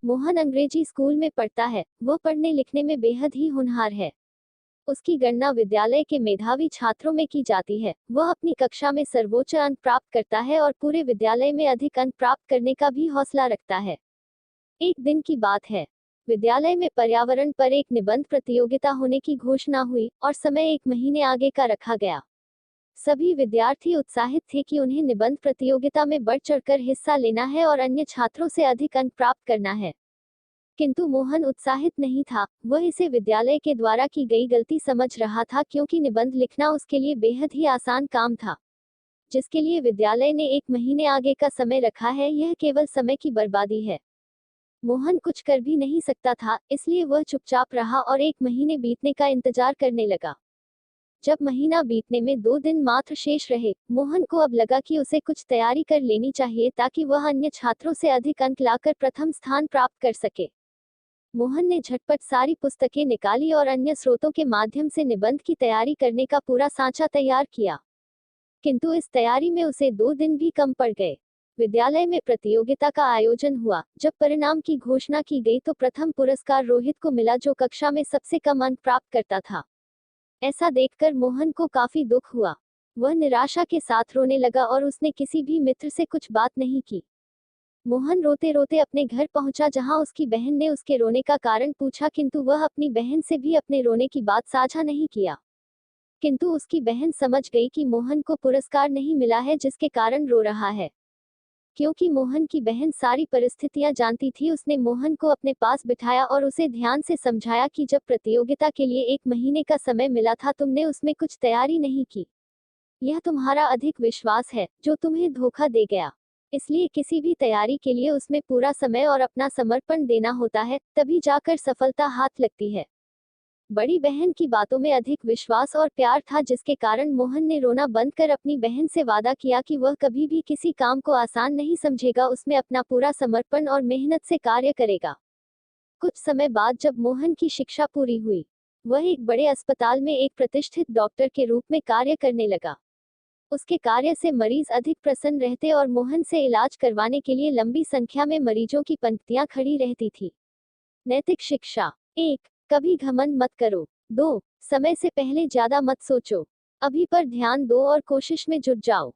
मोहन अंग्रेजी स्कूल में पढ़ता है। वह पढ़ने लिखने में बेहद ही होनहार है। उसकी गणना विद्यालय के मेधावी छात्रों में की जाती है। वह अपनी कक्षा में सर्वोच्च अंक प्राप्त करता है और पूरे विद्यालय में अधिक अंक प्राप्त करने का भी हौसला रखता है। एक दिन की बात है। विद्यालय में पर्यावरण पर एक निबंध प्रतियोगिता होने की घोषणा हुई और समय 1 महीने आगे का रखा गया। सभी विद्यार्थी उत्साहित थे कि उन्हें निबंध प्रतियोगिता में बढ़ चढ़कर हिस्सा लेना है और अन्य छात्रों से अधिक अंक प्राप्त करना है। किंतु मोहन उत्साहित नहीं था। वह इसे विद्यालय के द्वारा की गई गलती समझ रहा था, क्योंकि निबंध लिखना उसके लिए बेहद ही आसान काम था, जिसके लिए विद्यालय ने 1 महीने आगे का समय रखा है। यह केवल समय की बर्बादी है। मोहन कुछ कर भी नहीं सकता था, इसलिए वह चुपचाप रहा और 1 महीने बीतने का इंतजार करने लगा। जब महीना बीतने में 2 दिन मात्र शेष रहे, मोहन को अब लगा कि उसे कुछ तैयारी कर लेनी चाहिए, ताकि वह अन्य छात्रों से अधिक अंक लाकर प्रथम स्थान प्राप्त कर सके। मोहन ने झटपट सारी पुस्तकें निकाली और अन्य स्रोतों के माध्यम से निबंध की तैयारी करने का पूरा सांचा तैयार किया। किंतु इस तैयारी में उसे 2 दिन भी कम पड़ गए। विद्यालय में प्रतियोगिता का आयोजन हुआ। जब परिणाम की घोषणा की गई तो प्रथम पुरस्कार रोहित को मिला, जो कक्षा में सबसे कम अंक प्राप्त करता था। ऐसा देखकर मोहन को काफी दुख हुआ। वह निराशा के साथ रोने लगा और उसने किसी भी मित्र से कुछ बात नहीं की। मोहन रोते रोते अपने घर पहुंचा, जहां उसकी बहन ने उसके रोने का कारण पूछा, किंतु वह अपनी बहन से भी अपने रोने की बात साझा नहीं किया। किंतु उसकी बहन समझ गई कि मोहन को पुरस्कार नहीं मिला है, जिसके कारण रो रहा है। क्योंकि मोहन की बहन सारी परिस्थितियां जानती थी, उसने मोहन को अपने पास बिठाया और उसे ध्यान से समझाया कि जब प्रतियोगिता के लिए 1 महीने का समय मिला था, तुमने उसमें कुछ तैयारी नहीं की। यह तुम्हारा अधिक विश्वास है जो तुम्हें धोखा दे गया। इसलिए किसी भी तैयारी के लिए उसमें पूरा समय और अपना समर्पण देना होता है, तभी जाकर सफलता हाथ लगती है। बड़ी बहन की बातों में अधिक विश्वास और प्यार था, जिसके कारण मोहन ने रोना बंद कर अपनी बहन से वादा किया कि वह कभी भी किसी काम को आसान नहीं समझेगा, उसमें अपना पूरा समर्पण और मेहनत से कार्य करेगा। कुछ समय बाद जब मोहन की शिक्षा पूरी हुई, वह एक बड़े अस्पताल में एक प्रतिष्ठित डॉक्टर के रूप में कार्य करने लगा। उसके कार्य से मरीज अधिक प्रसन्न रहते और मोहन से इलाज करवाने के लिए लंबी संख्या में मरीजों की पंक्तियां खड़ी रहती थी। नैतिक शिक्षा। 1. कभी घमंड मत करो। 2. समय से पहले ज्यादा मत सोचो। अभी पर ध्यान दो और कोशिश में जुट जाओ।